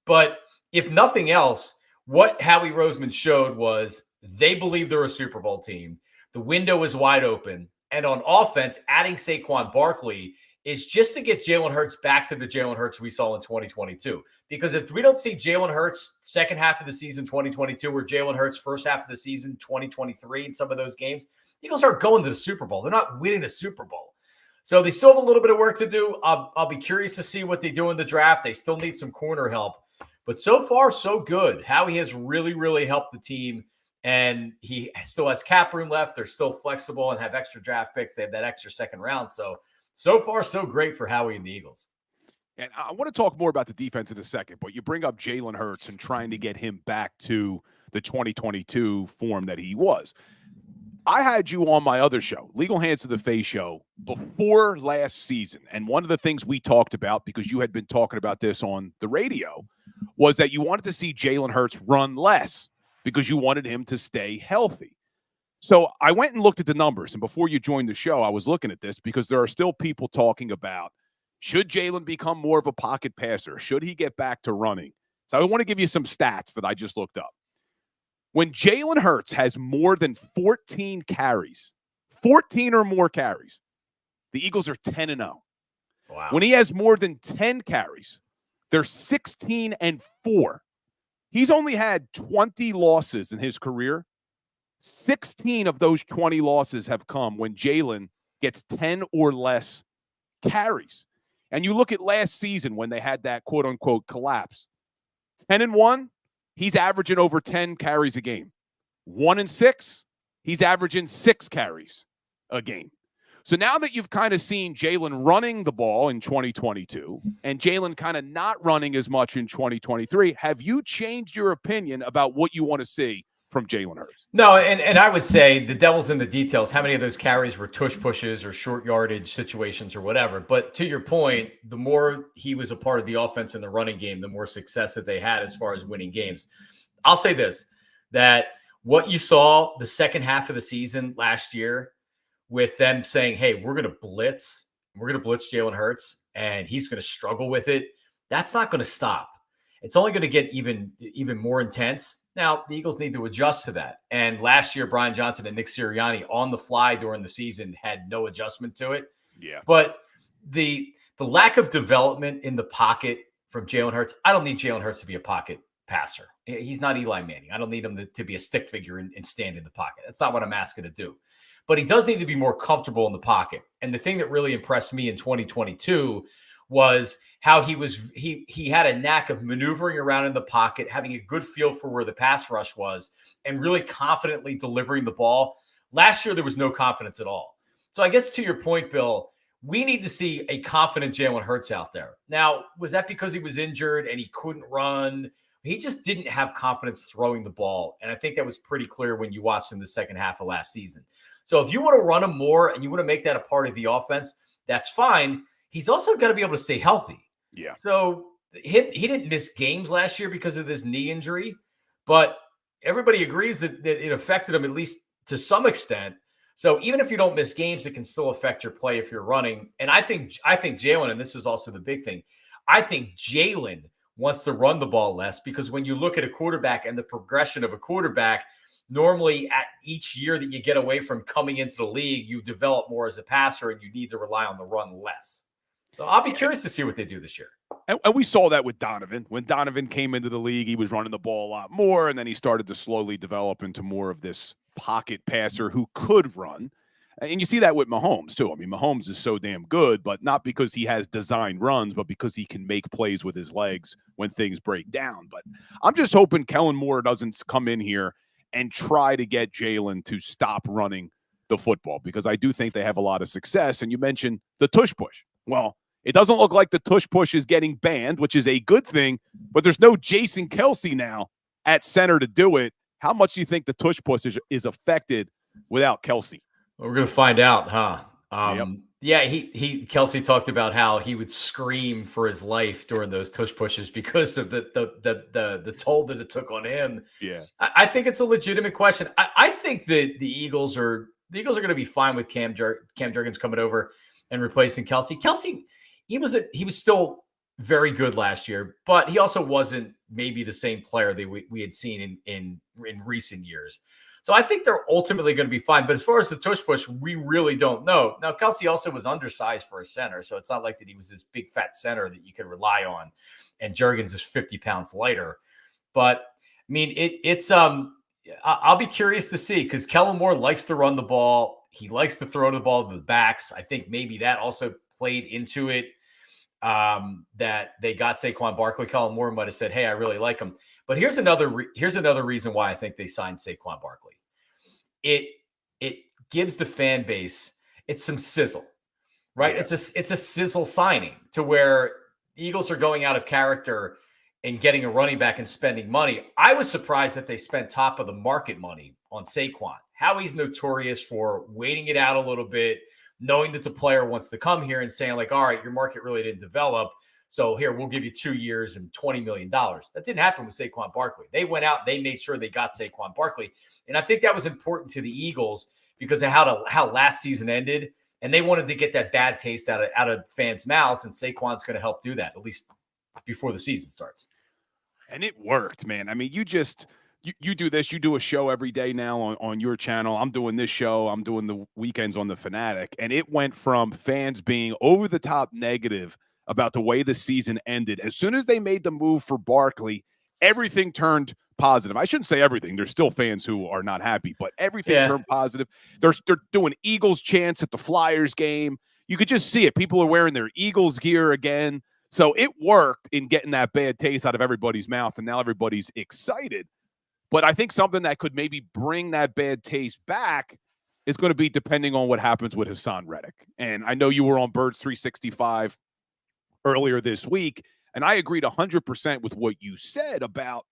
But if nothing else, what Howie Roseman showed was they believe they're a Super Bowl team. The window is wide open. And on offense, adding Saquon Barkley is just to get Jalen Hurts back to the Jalen Hurts we saw in 2022. Because if we don't see Jalen Hurts second half of the season 2022 or Jalen Hurts first half of the season 2023 in some of those games, Eagles aren't going to the Super Bowl. They're not winning the Super Bowl. So they still have a little bit of work to do. I'll be curious to see what they do in the draft. They still need some corner help. But so far, so good. Howie has really, really helped the team. And he still has cap room left. They're still flexible and have extra draft picks. They have that extra second round. So far, so great for Howie and the Eagles. And I want to talk more about the defense in a second, but you bring up Jalen Hurts and trying to get him back to the 2022 form that he was. I had you on my other show, Legal Hands to the Face show, before last season. And one of the things we talked about, because you had been talking about this on the radio, was that you wanted to see Jalen Hurts run less because you wanted him to stay healthy. So I went and looked at the numbers, and before you joined the show, I was looking at this because there are still people talking about, should Jalen become more of a pocket passer? Should he get back to running? So I want to give you some stats that I just looked up. When Jalen Hurts has more than 14 carries, 14 or more carries, the Eagles are 10-0. Wow. When he has more than 10 carries, they're 16-4. He's only had 20 losses in his career. 16 of those 20 losses have come when Jalen gets 10 or less carries. And you look at last season when they had that quote-unquote collapse. 10-1, he's averaging over 10 carries a game. 1-6, he's averaging 6 carries a game. So now that you've kind of seen Jalen running the ball in 2022 and Jalen kind of not running as much in 2023, have you changed your opinion about what you want to see from Jalen Hurts? No, and I would say the devil's in the details. How many of those carries were tush pushes or short yardage situations or whatever? But to your point, the more he was a part of the offense in the running game, the more success that they had as far as winning games. I'll say this, that what you saw the second half of the season last year with them saying, hey, we're going to blitz Jalen Hurts, and he's going to struggle with it, that's not going to stop. It's only going to get even more intense. Now, the Eagles need to adjust to that. And last year, Brian Johnson and Nick Sirianni on the fly during the season had no adjustment to it. Yeah. But the lack of development in the pocket from Jalen Hurts, I don't need Jalen Hurts to be a pocket passer. He's not Eli Manning. I don't need him to be a stick figure and stand in the pocket. That's not what I'm asking to do. But he does need to be more comfortable in the pocket. And the thing that really impressed me in 2022 was how he had a knack of maneuvering around in the pocket, having a good feel for where the pass rush was, and really confidently delivering the ball. Last year, there was no confidence at all. So I guess to your point, Bill, we need to see a confident Jalen Hurts out there. Now, was that because he was injured and he couldn't run? He just didn't have confidence throwing the ball. And I think that was pretty clear when you watched him the second half of last season. So if you want to run him more and you want to make that a part of the offense, that's fine. He's also got to be able to stay healthy. Yeah. So he didn't miss games last year because of this knee injury, but everybody agrees that it affected him at least to some extent. So even if you don't miss games, it can still affect your play if you're running. And I think Jalen, and this is also the big thing, I think Jalen wants to run the ball less, because when you look at a quarterback and the progression of a quarterback, normally at each year that you get away from coming into the league, you develop more as a passer and you need to rely on the run less. So I'll be curious to see what they do this year. And we saw that with Donovan. When Donovan came into the league, he was running the ball a lot more, and then he started to slowly develop into more of this pocket passer who could run. And you see that with Mahomes, too. I mean, Mahomes is so damn good, but not because he has designed runs, but because he can make plays with his legs when things break down. But I'm just hoping Kellen Moore doesn't come in here and try to get Jalen to stop running the football, because I do think they have a lot of success. And you mentioned the tush push. Well, it doesn't look like the tush push is getting banned, which is a good thing, but there's no Jason Kelce now at center to do it. How much do you think the tush push is affected without Kelce? We're going to find out, huh? Yep. Yeah, Kelce talked about how he would scream for his life during those tush pushes because of the toll that it took on him. Yeah, I think it's a legitimate question. I think that the Eagles are going to be fine with Cam Jurgens coming over and replacing Kelce. Kelce, he was still very good last year, but he also wasn't maybe the same player that we had seen in recent years. So I think they're ultimately going to be fine. But as far as the tush push, we really don't know. Now, Kelce also was undersized for a center, so it's not like that he was this big fat center that you could rely on. And Jurgens is 50 pounds lighter. But I mean, I'll be curious to see, because Kellen Moore likes to run the ball. He likes to throw the ball to the backs. I think maybe that also played into it, that they got Saquon Barkley. Kellen Moore might have said, "Hey, I really like him." But here's another reason why I think they signed Saquon Barkley. It gives the fan base some sizzle, right? Yeah. It's a sizzle signing to where the Eagles are going out of character and getting a running back and spending money. I was surprised that they spent top of the market money on Saquon. Howie's notorious for waiting it out a little bit, knowing that the player wants to come here and saying like, all right, your market really didn't develop, so here, we'll give you 2 years and $20 million. That didn't happen with Saquon Barkley. They went out, they made sure they got Saquon Barkley. And I think that was important to the Eagles because of how last season ended. And they wanted to get that bad taste out of fans' mouths. And Saquon's going to help do that, at least before the season starts. And it worked, man. I mean, you do this. You do a show every day now on your channel. I'm doing this show. I'm doing the weekends on The Fanatic. And it went from fans being over the top negative about the way the season ended. As soon as they made the move for Barkley, everything turned positive. I shouldn't say everything. There's still fans who are not happy, but everything turned positive. They're doing Eagles chants at the Flyers game. You could just see it. People are wearing their Eagles gear again. So it worked in getting that bad taste out of everybody's mouth, and now everybody's excited. But I think something that could maybe bring that bad taste back is going to be depending on what happens with Haason Reddick. And I know you were on Birds 365 earlier this week, and I agreed 100% with what you said about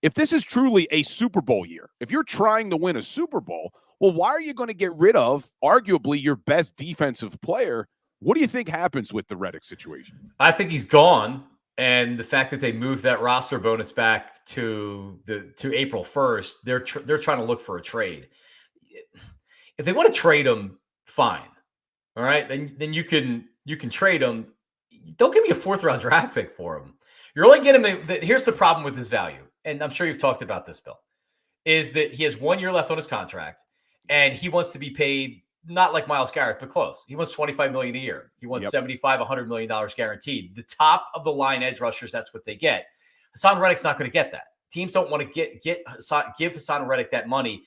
if this is truly a Super Bowl year, if you're trying to win a Super Bowl, well, why are you going to get rid of arguably your best defensive player? What do you think happens with the Reddick situation? I think he's gone, and the fact that they moved that roster bonus back to April 1st, they're trying to look for a trade. If they want to trade him, fine. All right, then you can trade him. Don't give me a 4th-round draft pick for him. You're only getting him. Here's the problem with his value, and I'm sure you've talked about this, Bill, is that he has 1 year left on his contract, and he wants to be paid not like Myles Garrett, but close. He wants $25 million a year. He wants $75, $100 million guaranteed. The top of the line edge rushers, that's what they get. Haason Reddick's not going to get that. Teams don't want to give Haason Reddick that money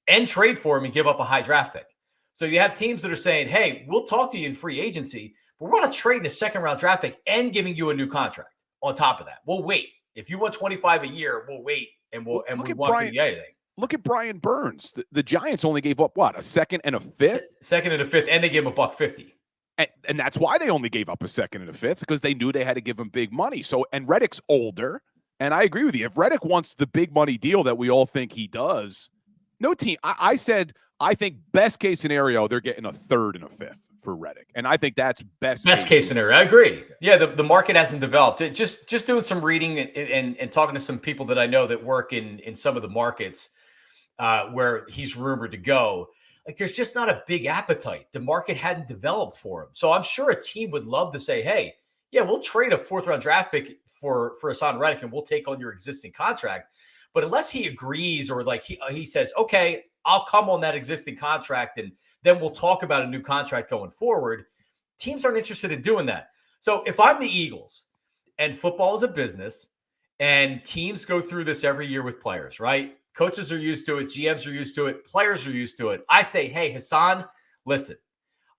and trade for him and give up a high draft pick. So you have teams that are saying, "Hey, we'll talk to you in free agency, but we're going to trade the 2nd-round draft pick and giving you a new contract on top of that. We'll wait. If you want 25 a year, we'll wait, and we won't give you anything." Look at Brian Burns. The Giants only gave up, what, a 2nd and a 5th? 2nd and a 5th, and they gave him $150. And that's why they only gave up a 2nd and a 5th, because they knew they had to give him big money. So, and Reddick's older, and I agree with you. If Reddick wants the big money deal that we all think he does, no team. I said I think best case scenario, they're getting a 3rd and a 5th for Reddick. And I think that's best case scenario. I agree. Yeah, the market hasn't developed. Just doing some reading and talking to some people that I know that work in some of the markets where he's rumored to go. Like, there's just not a big appetite. The market hadn't developed for him. So I'm sure a team would love to say, "Hey, yeah, we'll trade a 4th-round draft pick for Haason Reddick, and we'll take on your existing contract. But unless he agrees or like he says, okay, I'll come on that existing contract and then we'll talk about a new contract going forward, teams aren't interested in doing that. So if I'm the Eagles and football is a business and teams go through this every year with players, right? Coaches are used to it. GMs are used to it. Players are used to it. I say, hey, Haason, listen,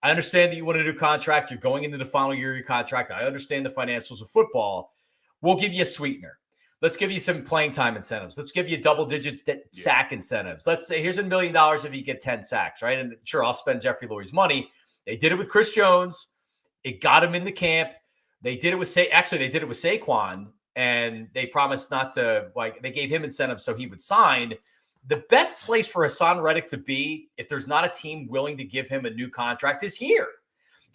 I understand that you want a new contract. You're going into the final year of your contract. I understand the financials of football. We'll give you a sweetener. Let's give you some playing time incentives. Let's give you double-digit sack incentives. Let's say here's $1 million if you get 10 sacks, right? And sure, I'll spend Jeffrey Lurie's money. They did it with Chris Jones. It got him in the camp. They did it with Saquon, and they promised not to, they gave him incentives so he would sign. The best place for Haason Reddick to be, if there's not a team willing to give him a new contract, is here.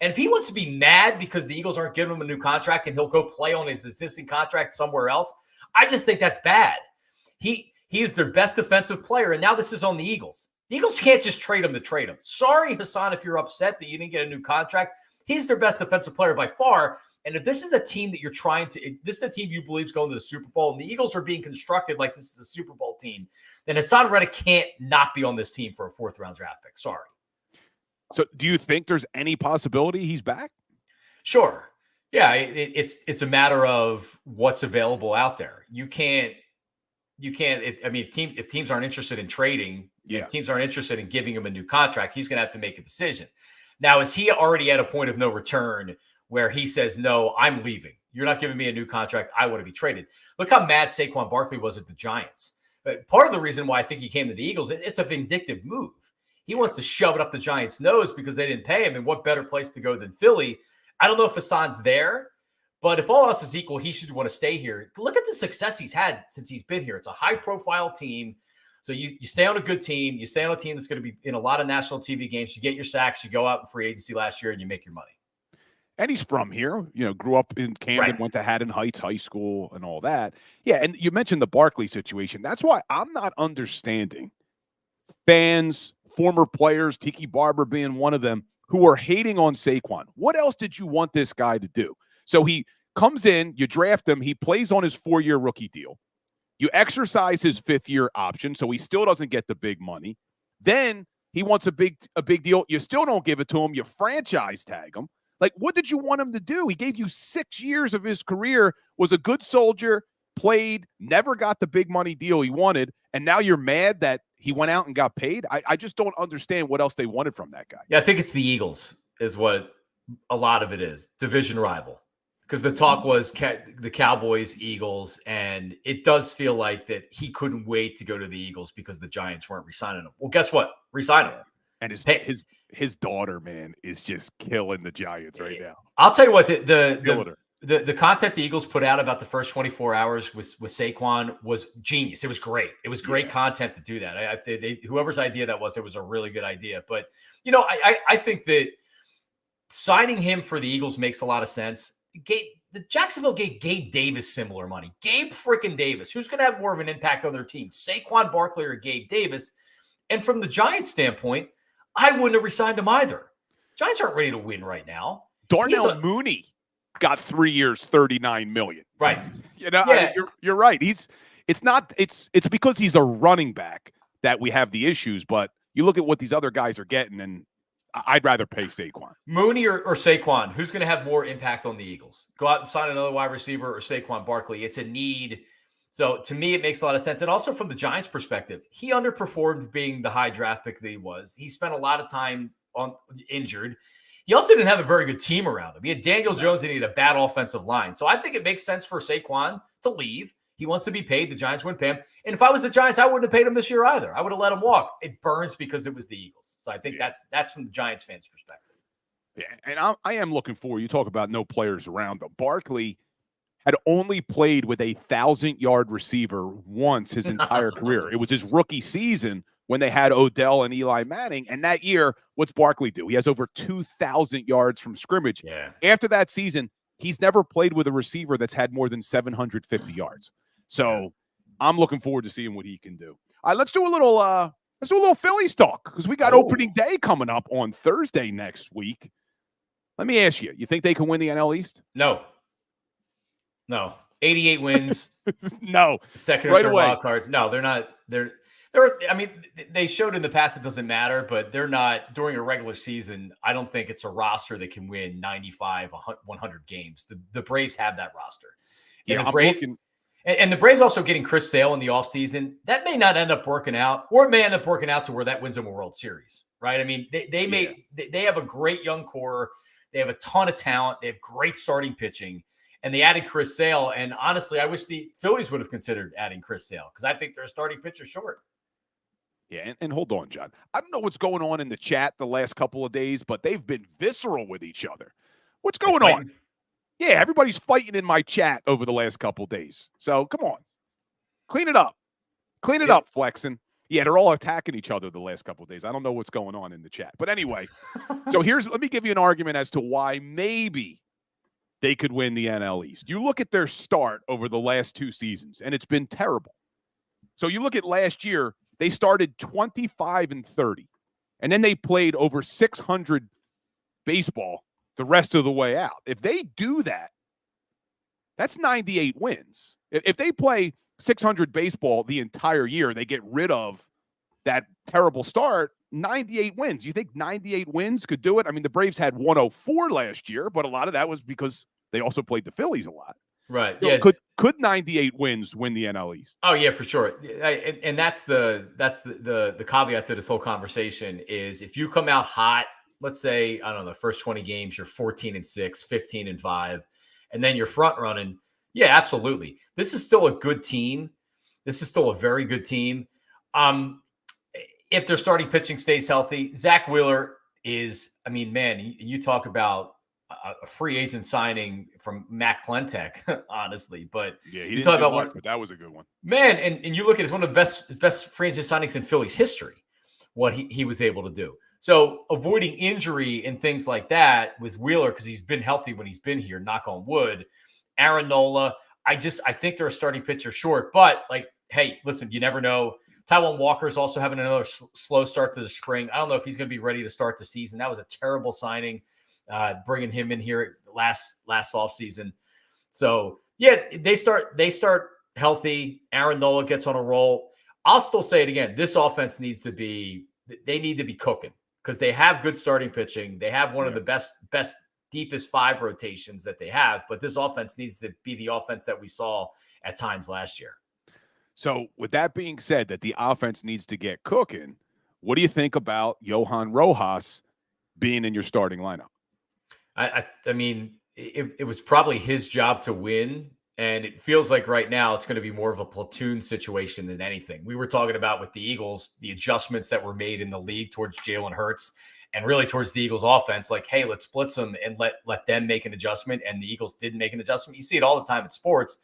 And if he wants to be mad because the Eagles aren't giving him a new contract and he'll go play on his existing contract somewhere else, I just think that's bad. He is their best defensive player, and now this is on the Eagles. The Eagles can't just trade him to trade him. Sorry, Haason, if you're upset that you didn't get a new contract. He's their best defensive player by far. And if this is a team that this is a team you believe is going to the Super Bowl, and the Eagles are being constructed like this is the Super Bowl team, then Haason Reddick can't not be on this team for a 4th-round draft pick. Sorry. So do you think there's any possibility he's back? Sure. Yeah, it's a matter of what's available out there. If teams aren't interested in trading, if teams aren't interested in giving him a new contract, he's going to have to make a decision. Now, is he already at a point of no return where he says, no, I'm leaving. You're not giving me a new contract. I want to be traded. Look how mad Saquon Barkley was at the Giants. But part of the reason why I think he came to the Eagles, it's a vindictive move. He wants to shove it up the Giants' nose because they didn't pay him. And what better place to go than Philly? I don't know if Hasan's there, but if all else is equal, he should want to stay here. Look at the success he's had since he's been here. It's a high-profile team. So you stay on a good team. You stay on a team that's going to be in a lot of national TV games. You get your sacks. You go out in free agency last year, and you make your money. And he's from here, grew up in Camden, went to Haddon Heights High School and all that. Yeah, and you mentioned the Barkley situation. That's why I'm not understanding fans, former players, Tiki Barber being one of them, who are hating on Saquon. What else did you want this guy to do? So he comes in, you draft him, he plays on his 4-year rookie deal. You exercise his 5th-year option, so he still doesn't get the big money. Then he wants a big deal. You still don't give it to him. You franchise tag him. Like, what did you want him to do? He gave you 6 years of his career, was a good soldier, played, never got the big money deal he wanted, and now you're mad that he went out and got paid? I just don't understand what else they wanted from that guy. Yeah, I think it's the Eagles is what a lot of it is. Division rival. Because the talk was the Cowboys, Eagles, and it does feel like that he couldn't wait to go to the Eagles because the Giants weren't re-signing him. Well, guess what? Re-sign him. And his daughter, man, is just killing the Giants right now. I'll tell you what, the content the Eagles put out about the first 24 hours with Saquon was genius. It was great. It was great content to do that. Whoever's idea that was, it was a really good idea. But, I think that signing him for the Eagles makes a lot of sense. Jacksonville gave Gabe Davis similar money. Gabe freaking Davis. Who's going to have more of an impact on their team? Saquon Barkley or Gabe Davis? And from the Giants' standpoint, I wouldn't have resigned him either. Giants aren't ready to win right now. Darnell Mooney got 3 years, $39 million. Right. You're right. It's because he's a running back that we have the issues, but you look at what these other guys are getting, and I'd rather pay Saquon. Mooney or Saquon, who's going to have more impact on the Eagles? Go out and sign another wide receiver or Saquon Barkley. It's a need. So to me, it makes a lot of sense. And also from the Giants' perspective, he underperformed being the high draft pick that he was. He spent a lot of time injured. He also didn't have a very good team around him. He had Daniel Jones and he had a bad offensive line. So I think it makes sense for Saquon to leave. He wants to be paid. The Giants wouldn't pay him. And if I was the Giants, I wouldn't have paid him this year either. I would have let him walk. It burns because it was the Eagles. So I think that's from the Giants fans' perspective. Yeah, and I am looking forward. You talk about no players around them. Barkley had only played with a 1,000-yard receiver once his entire career. It was his rookie season when they had Odell and Eli Manning. And that year, what's Barkley do? He has over 2,000 yards from scrimmage. Yeah. After that season, he's never played with a receiver that's had more than 750 yards. So I'm looking forward to seeing what he can do. All right, let's do a little Phillies talk because we got opening day coming up on Thursday next week. Let me ask you, you think they can win the NL East? No. 88 wins. No. Second right or third away. wild card. No, they're not. They're. I mean, they showed in the past it doesn't matter, but they're not during a regular season. I don't think it's a roster that can win 95, 100 games. The Braves have that roster. And the Braves also getting Chris Sale in the offseason. That may not end up working out, or it may end up working out to where that wins them a World Series, right? I mean, they have a great young core. They have a ton of talent. They have great starting pitching. And they added Chris Sale. And honestly, I wish the Phillies would have considered adding Chris Sale because I think they're a starting pitcher short. Yeah, and hold on, John. I don't know what's going on in the chat the last couple of days, but they've been visceral with each other. What's going on? Yeah, everybody's fighting in my chat over the last couple of days. So come on. Clean it up. Clean it up, Flexen. Yeah, they're all attacking each other the last couple of days. I don't know what's going on in the chat. But anyway, so let me give you an argument as to why maybe they could win the NL East. You look at their start over the last 2 seasons, and it's been terrible. So you look at last year, they started 25-30, and then they played over 600 baseball the rest of the way out. If they do that, that's 98 wins. If they play 600 baseball the entire year, they get rid of that terrible start, 98 wins. You think 98 wins could do it? I mean, the Braves had 104 last year, but a lot of that was because they also played the Phillies a lot. Right. So yeah. Could 98 wins win the NL East? Oh yeah, for sure. And that's the caveat to this whole conversation is if you come out hot, let's say, I don't know, the first 20 games, you're 14-6, 15-5, and then you're front running. Yeah, absolutely. This is still a good team. This is still a very good team. If their starting pitching stays healthy, Zach Wheeler is, I mean, man, you talk about a free agent signing from Matt Klentek, honestly. But yeah, he didn't talk about one, but that was a good one. Man, and you look at it as one of the best free agent signings in Philly's history, what he was able to do. So avoiding injury and things like that with Wheeler, because he's been healthy when he's been here, knock on wood. Aaron Nola, I think they're a starting pitcher short. But, like, hey, listen, you never know. Taijuan Walker's also having another slow start to the spring. I don't know if he's going to be ready to start the season. That was a terrible signing. Bringing him in here last off season. So yeah, they start healthy. Aaron Nola gets on a roll. I'll still say it again. This offense they need to be cooking because they have good starting pitching. They have one of the best, deepest 5 rotations that they have, but this offense needs to be the offense that we saw at times last year. So with that being said, that the offense needs to get cooking, what do you think about Johan Rojas being in your starting lineup? I mean, it was probably his job to win, and it feels like right now it's going to be more of a platoon situation than anything. We were talking about with the Eagles, the adjustments that were made in the league towards Jalen Hurts and really towards the Eagles offense, like, hey, let's split them and let them make an adjustment, and the Eagles didn't make an adjustment. You see it all the time in sports,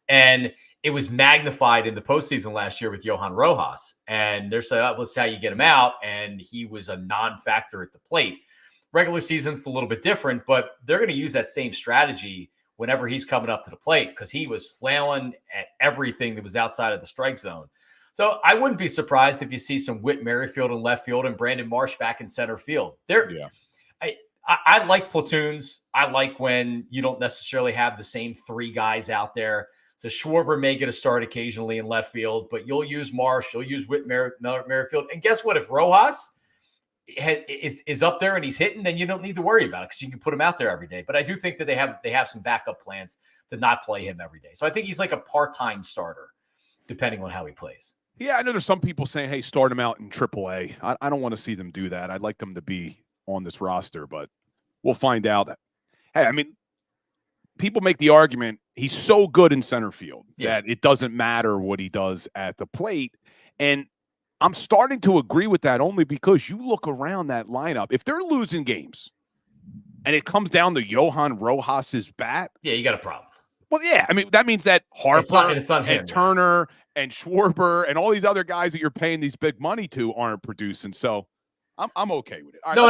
and it was magnified in the postseason last year with Johan Rojas, and they're saying, let's see how you get him out, and he was a non-factor at the plate. Regular season's a little bit different, but they're going to use that same strategy whenever he's coming up to the plate because he was flailing at everything that was outside of the strike zone. So I wouldn't be surprised if you see some Whit Merrifield in left field and Brandon Marsh back in center field. I like platoons. I like when you don't necessarily have the same 3 guys out there. So Schwarber may get a start occasionally in left field, but you'll use Marsh, you'll use Whit Merrifield. And guess what? If Rojas is up there and he's hitting, then you don't need to worry about it because you can put him out there every day. But I do think that they have some backup plans to not play him every day. So I think he's like a part-time starter, depending on how he plays. Yeah, I know there's some people saying, hey, start him out in AAA. I don't want to see them do that. I'd like them to be on this roster, but we'll find out. Hey, I mean, people make the argument he's so good in center field that it doesn't matter what he does at the plate. And I'm starting to agree with that only because you look around that lineup. If they're losing games and it comes down to Johan Rojas's bat. Yeah, you got a problem. Well, yeah. I mean, that means that Harper and Turner and Schwarber and all these other guys that you're paying these big money to aren't producing. So I'm okay with it. Right, no,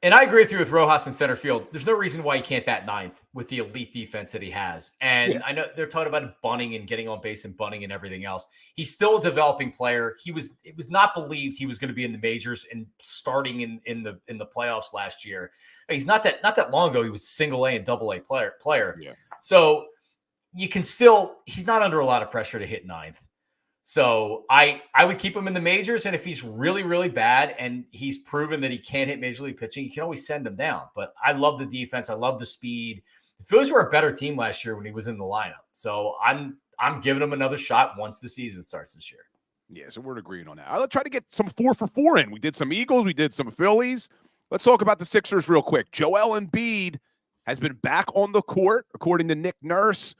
and I agree with you with Rojas in center field. There's no reason why he can't bat 9th with the elite defense that he has. And I know they're talking about bunting and getting on base and bunting and everything else. He's still a developing player. It was not believed he was going to be in the majors and starting in the playoffs last year. He's not that long ago. He was single A and double A player. Yeah. So he's not under a lot of pressure to hit ninth. So I would keep him in the majors. And if he's really, really bad and he's proven that he can't hit major league pitching, you can always send him down. But I love the defense. I love the speed. The Phillies were a better team last year when he was in the lineup. So I'm giving him another shot once the season starts this year. Yeah, so we're agreeing on that. I'll try to get some 4 for 4 in. We did some Eagles. We did some Phillies. Let's talk about the Sixers real quick. Joel Embiid has been back on the court, according to Nick Nurse.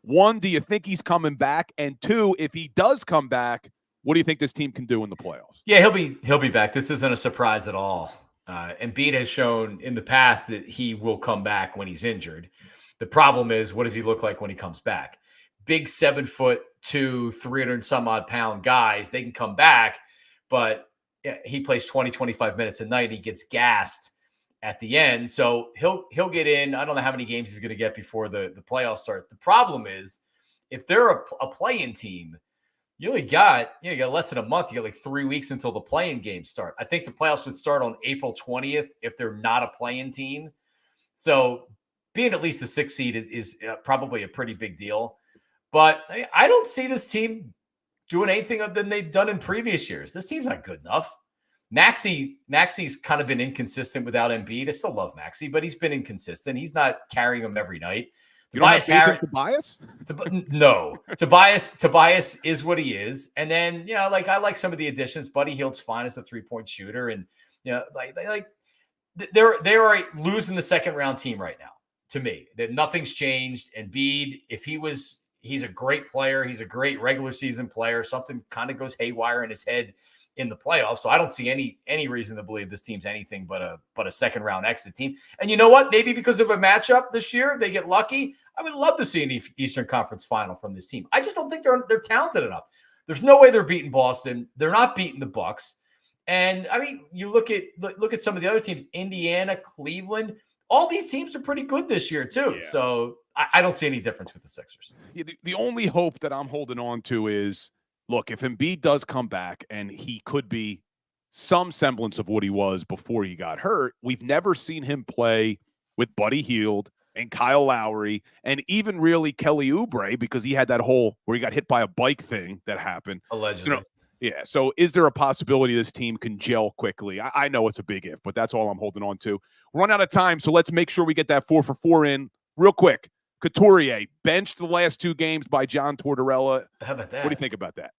1, do you think he's coming back? And 2, if he does come back, what do you think this team can do in the playoffs? Yeah, he'll be back. This isn't a surprise at all. Embiid has shown in the past that he will come back when he's injured. The problem is, what does he look like when he comes back? Big 7'2", 300 some odd pound guys, they can come back, but he plays 20, 25 minutes a night. He gets gassed at the end. So he'll get in. I don't know how many games he's going to get before the playoffs start. The problem is, if they're a play-in team, you got less than a month. You got like 3 weeks until the play-in games start. I think the playoffs would start on April 20th if they're not a play-in team. So being at least the 6th seed is probably a pretty big deal. But I don't see this team doing anything other than they've done in previous years. This team's not good enough. Maxi's kind of been inconsistent without Embiid. I still love Maxey, but he's been inconsistent. He's not carrying him every night. You don't have faith in Tobias? No. Tobias is what he is. And then, I like some of the additions. Buddy Hield's fine as a 3-point shooter. And, they're losing the second round team right now, to me. That nothing's changed. Embiid, he's a great player. He's a great regular season player. Something kind of goes haywire in his head in the playoffs. So I don't see any reason to believe this team's anything but a second round exit team. And you know what? Maybe because of a matchup this year, they get lucky. I would love to see an Eastern Conference final from this team. I just don't think they're talented enough. There's no way they're beating Boston. They're not beating the Bucks. And I mean, you look at some of the other teams, Indiana, Cleveland, all these teams are pretty good this year too. Yeah. So I don't see any difference with the Sixers. Yeah, the only hope that I'm holding on to is, look, if Embiid does come back and he could be some semblance of what he was before he got hurt, we've never seen him play with Buddy Hield and Kyle Lowry and even really Kelly Oubre, because he had that whole where he got hit by a bike thing that happened. Allegedly. Yeah. So is there a possibility this team can gel quickly? I know it's a big if, but that's all I'm holding on to. We're running out of time, so let's make sure we get that 4 for 4 in real quick. Couturier benched the last 2 games by John Tortorella. How about that? What do you think about that?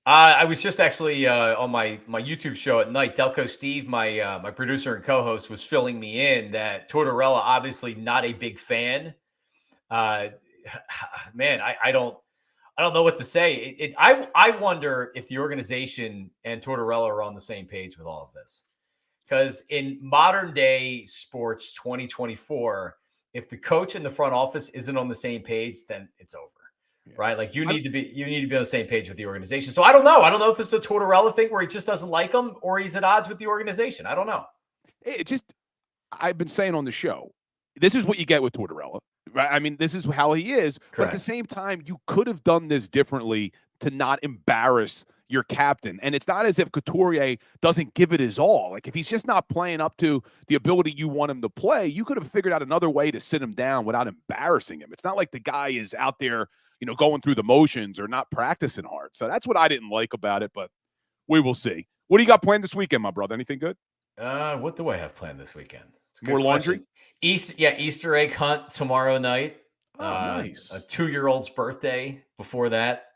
I was just actually on my YouTube show at night. Delco Steve, my producer and co-host, was filling me in that Tortorella obviously not a big fan. Man, I don't know what to say. I wonder if the organization and Tortorella are on the same page with all of this, because in modern day sports 2024, if the coach and the front office isn't on the same page, then it's over. Right? Like you need to be on the same page with the organization. So I don't know. I don't know if this is a Tortorella thing where he just doesn't like him or he's at odds with the organization. I don't know. I've been saying on the show, this is what you get with Tortorella, right? I mean, this is how he is. Correct. But at the same time, you could have done this differently to not embarrass your captain. And it's not as if Couturier doesn't give it his all. Like if he's just not playing up to the ability you want him to play, you could have figured out another way to sit him down without embarrassing him. It's not like the guy is out there, going through the motions or not practicing hard. So that's what I didn't like about it, but we will see. What do you got planned this weekend, my brother? Anything good? What do I have planned this weekend? More laundry? Easter egg hunt tomorrow night. Oh, nice. A 2-year-old's birthday before that.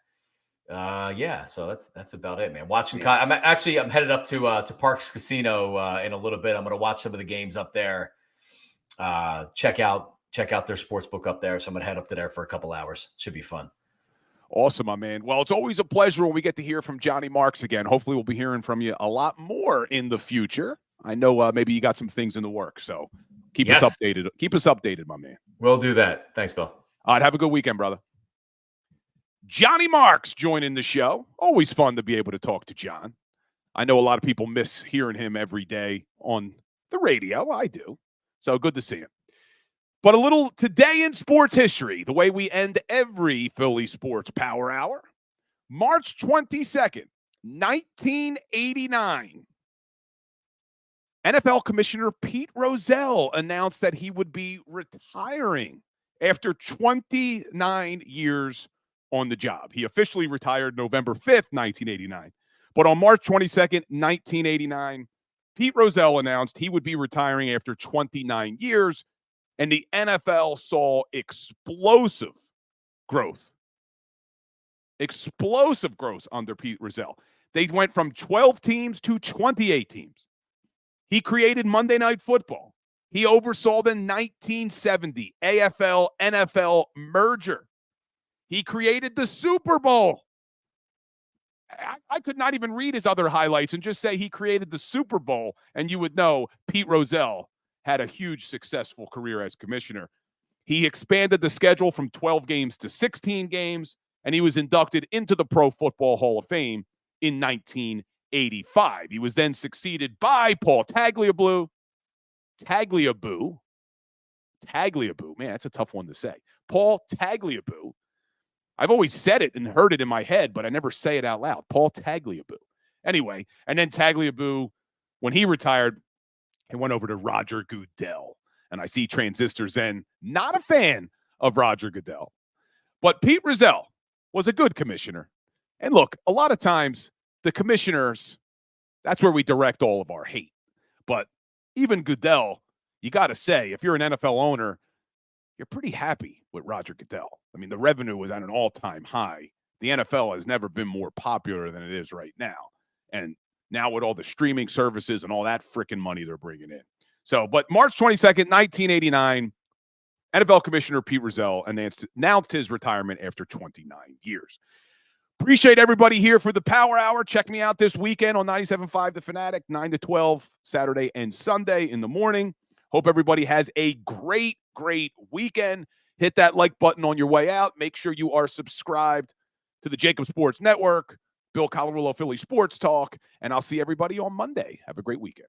So that's about it, man. Watching. Yeah. I'm headed up to Parks Casino in a little bit. I'm going to watch some of the games up there. Check out their sports book up there. So I'm going to head up to there for a couple hours. Should be fun. Awesome, my man. Well, it's always a pleasure when we get to hear from Johnny Marks again. Hopefully we'll be hearing from you a lot more in the future. I know maybe you got some things in the works, so keep us updated. Keep us updated, my man. We'll do that. Thanks, Bill. All right, have a good weekend, brother. Johnny Marks joining the show. Always fun to be able to talk to John. I know a lot of people miss hearing him every day on the radio. I do. So good to see him. But a little today in sports history, the way we end every Philly Sports Power Hour. March 22nd, 1989. NFL Commissioner Pete Rozelle announced that he would be retiring after 29 years on the job. He officially retired November 5th, 1989. But on March 22nd, 1989, Pete Rozelle announced he would be retiring after 29 years, and the NFL saw explosive growth. Explosive growth under Pete Rozelle. They went from 12 teams to 28 teams. He created Monday Night Football. He oversaw the 1970 AFL-NFL merger. He created the Super Bowl. I could not even read his other highlights and just say he created the Super Bowl, and you would know Pete Rozelle had a huge successful career as commissioner. He expanded the schedule from 12 games to 16 games, and he was inducted into the Pro Football Hall of Fame in 1985. He was then succeeded by Paul Tagliabue. Tagliabue. Man, that's a tough one to say. Paul Tagliabue. I've always said it and heard it in my head, but I never say it out loud. Paul Tagliabue. Anyway, and then Tagliabue, when he retired, he went over to Roger Goodell. And I see Transistors then not a fan of Roger Goodell. But Pete Rozelle was a good commissioner. And look, a lot of times the commissioners, that's where we direct all of our hate. But even Goodell, you got to say, if you're an NFL owner, you're pretty happy with Roger Goodell. I mean, the revenue was at an all-time high. The NFL has never been more popular than it is right now. And now with all the streaming services and all that freaking money they're bringing in. So, but March 22nd, 1989, NFL Commissioner Pete Rozelle announced his retirement after 29 years. Appreciate everybody here for the Power Hour. Check me out this weekend on 97.5 The Fanatic, 9 to 12, Saturday and Sunday in the morning. Hope everybody has a great weekend. Hit that like button on your way out. Make sure you are subscribed to the JAKIB Sports Network, Bill Colarulo Philly Sports Talk, and I'll see everybody on Monday. Have a great weekend.